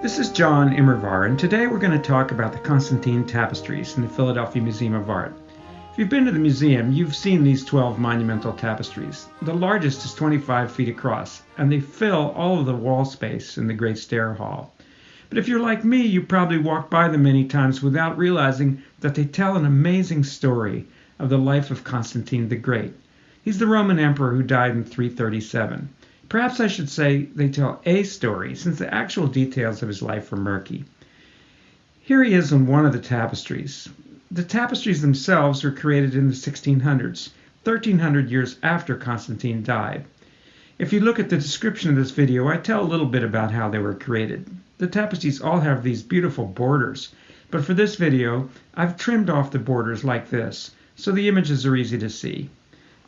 This is John Immerwahr, and today we're going to talk about the Constantine Tapestries in the Philadelphia Museum of Art. If you've been to the museum, you've seen these 12 monumental tapestries. The largest is 25 feet across, and they fill all of the wall space in the Great Stair Hall. But if you're like me, you probably walked by them many times without realizing that they tell an amazing story of the life of Constantine the Great. He's the Roman emperor who died in 337. Perhaps I should say they tell a story, since the actual details of his life are murky. Here he is on one of the tapestries. The tapestries themselves were created in the 1600s, 1300 years after Constantine died. If you look at the description of this video, I tell a little bit about how they were created. The tapestries all have these beautiful borders, but for this video, I've trimmed off the borders like this, so the images are easy to see.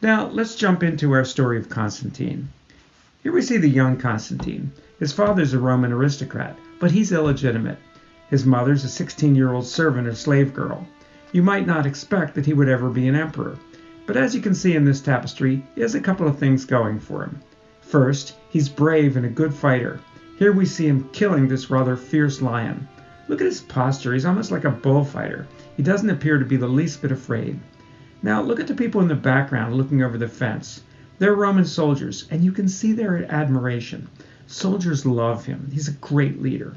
Now, let's jump into our story of Constantine. Here we see the young Constantine. His father's a Roman aristocrat, but he's illegitimate. His mother's a 16-year-old servant or slave girl. You might not expect that he would ever be an emperor, but as you can see in this tapestry, he has a couple of things going for him. First, he's brave and a good fighter. Here we see him killing this rather fierce lion. Look at his posture, he's almost like a bullfighter. He doesn't appear to be the least bit afraid. Now look at the people in the background looking over the fence. They're Roman soldiers, and you can see their admiration. Soldiers love him. He's a great leader.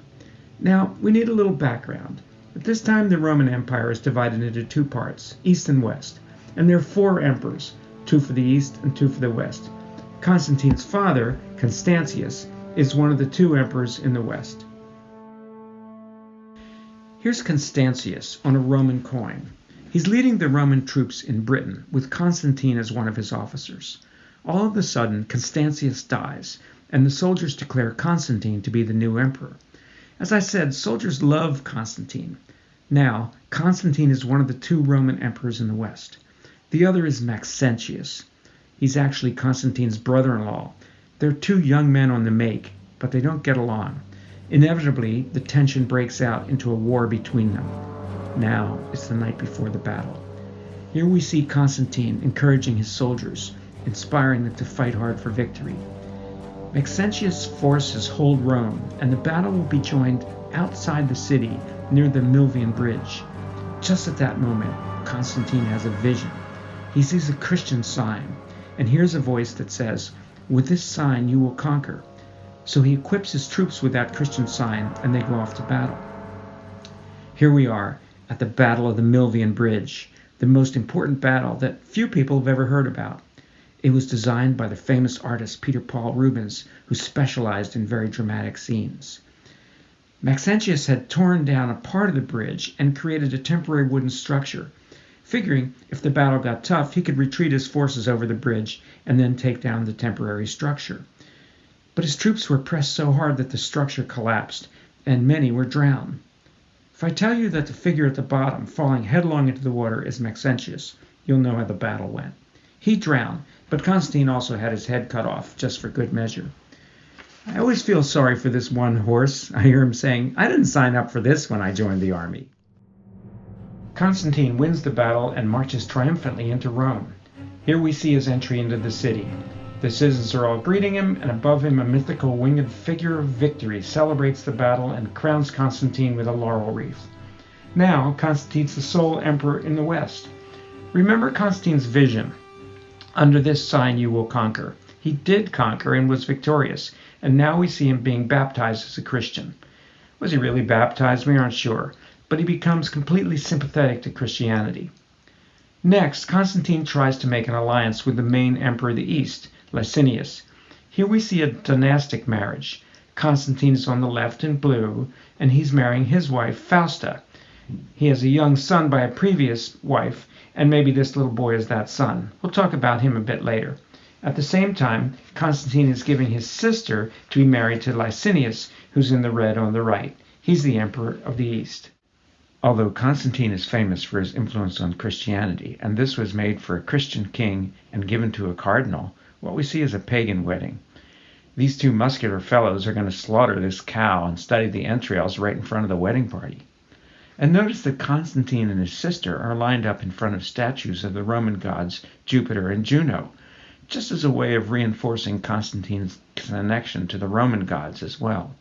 Now, we need a little background. At this time, the Roman Empire is divided into two parts, East and West, and there are 4 emperors, 2 for the East and 2 for the West. Constantine's father, Constantius, is one of the 2 emperors in the West. Here's Constantius on a Roman coin. He's leading the Roman troops in Britain, with Constantine as one of his officers. All of a sudden, Constantius dies, and the soldiers declare Constantine to be the new emperor. As I said, soldiers love Constantine. Now, Constantine is one of the 2 Roman emperors in the West. The other is Maxentius. He's actually Constantine's brother-in-law. They're 2 young men on the make, but they don't get along. Inevitably, the tension breaks out into a war between them. Now, it's the night before the battle. Here we see Constantine encouraging his soldiers, inspiring them to fight hard for victory. Maxentius' forces hold Rome, and the battle will be joined outside the city near the Milvian Bridge. Just at that moment, Constantine has a vision. He sees a Christian sign, and hears a voice that says, "With this sign you will conquer." So he equips his troops with that Christian sign, and they go off to battle. Here we are at the Battle of the Milvian Bridge, the most important battle that few people have ever heard about. It was designed by the famous artist Peter Paul Rubens, who specialized in very dramatic scenes. Maxentius had torn down a part of the bridge and created a temporary wooden structure, figuring if the battle got tough, he could retreat his forces over the bridge and then take down the temporary structure. But his troops were pressed so hard that the structure collapsed, and many were drowned. If I tell you that the figure at the bottom, falling headlong into the water, is Maxentius, you'll know how the battle went. He drowned, but Constantine also had his head cut off, just for good measure. I always feel sorry for this one horse. I hear him saying, "I didn't sign up for this when I joined the army." Constantine wins the battle and marches triumphantly into Rome. Here we see his entry into the city. The citizens are all greeting him, and above him a mythical winged figure of victory celebrates the battle and crowns Constantine with a laurel wreath. Now, Constantine's the sole emperor in the West. Remember Constantine's vision. Under this sign you will conquer. He did conquer and was victorious, and now we see him being baptized as a Christian. Was he really baptized? We aren't sure, but he becomes completely sympathetic to Christianity. Next, Constantine tries to make an alliance with the main emperor of the East, Licinius. Here we see a dynastic marriage. Constantine is on the left in blue, and he's marrying his wife, Fausta. He has a young son by a previous wife, and maybe this little boy is that son. We'll talk about him a bit later. At the same time, Constantine is giving his sister to be married to Licinius, who's in the red on the right. He's the emperor of the East. Although Constantine is famous for his influence on Christianity, and this was made for a Christian king and given to a cardinal, what we see is a pagan wedding. These 2 muscular fellows are going to slaughter this cow and study the entrails right in front of the wedding party. And notice that Constantine and his sister are lined up in front of statues of the Roman gods Jupiter and Juno, just as a way of reinforcing Constantine's connection to the Roman gods as well.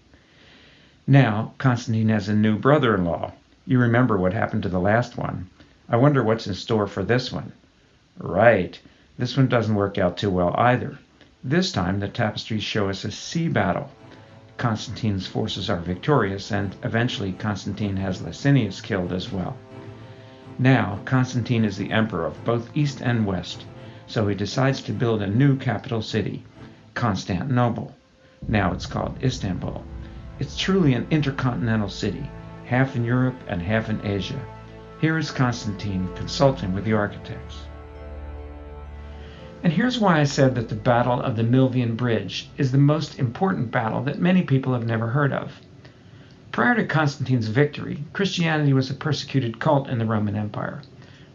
Now, Constantine has a new brother-in-law. You remember what happened to the last one. I wonder what's in store for this one. Right, this one doesn't work out too well either. This time, the tapestries show us a sea battle. Constantine's forces are victorious, and eventually Constantine has Licinius killed as well. Now, Constantine is the emperor of both East and West, so he decides to build a new capital city, Constantinople. Now it's called Istanbul. It's truly an intercontinental city, half in Europe and half in Asia. Here is Constantine consulting with the architects. And here's why I said that the Battle of the Milvian Bridge is the most important battle that many people have never heard of. Prior to Constantine's victory, Christianity was a persecuted cult in the Roman Empire.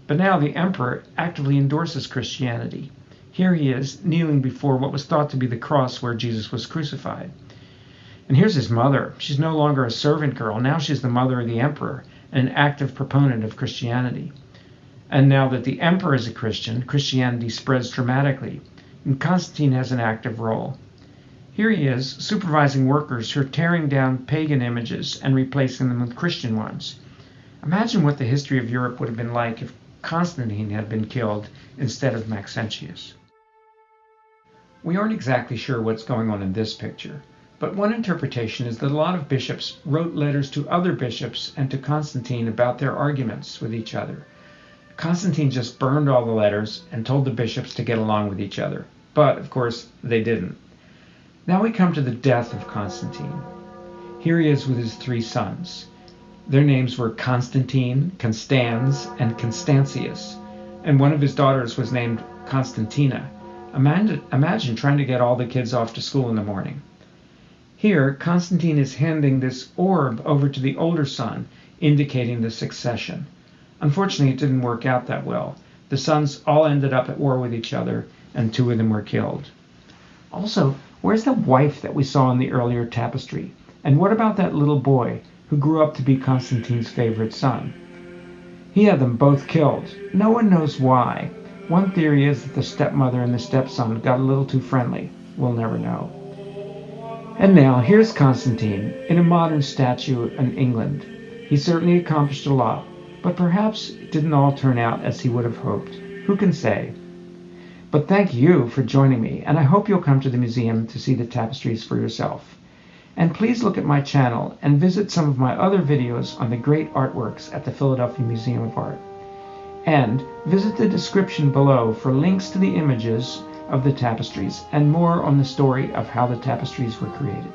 But now the emperor actively endorses Christianity. Here he is, kneeling before what was thought to be the cross where Jesus was crucified. And here's his mother. She's no longer a servant girl. Now she's the mother of the emperor, and an active proponent of Christianity. And now that the emperor is a Christian, Christianity spreads dramatically, and Constantine has an active role. Here he is, supervising workers who are tearing down pagan images and replacing them with Christian ones. Imagine what the history of Europe would have been like if Constantine had been killed instead of Maxentius. We aren't exactly sure what's going on in this picture, but one interpretation is that a lot of bishops wrote letters to other bishops and to Constantine about their arguments with each other. Constantine just burned all the letters and told the bishops to get along with each other. But, of course, they didn't. Now we come to the death of Constantine. Here he is with his 3 sons. Their names were Constantine, Constans, and Constantius, and one of his daughters was named Constantina. Imagine trying to get all the kids off to school in the morning. Here, Constantine is handing this orb over to the older son, indicating the succession. Unfortunately, it didn't work out that well. The sons all ended up at war with each other, and 2 of them were killed. Also, where's the wife that we saw in the earlier tapestry? And what about that little boy who grew up to be Constantine's favorite son? He had them both killed. No one knows why. One theory is that the stepmother and the stepson got a little too friendly. We'll never know. And now, here's Constantine in a modern statue in England. He certainly accomplished a lot, but perhaps it didn't all turn out as he would have hoped. Who can say? But thank you for joining me, and I hope you'll come to the museum to see the tapestries for yourself. And please look at my channel and visit some of my other videos on the great artworks at the Philadelphia Museum of Art. And visit the description below for links to the images of the tapestries and more on the story of how the tapestries were created.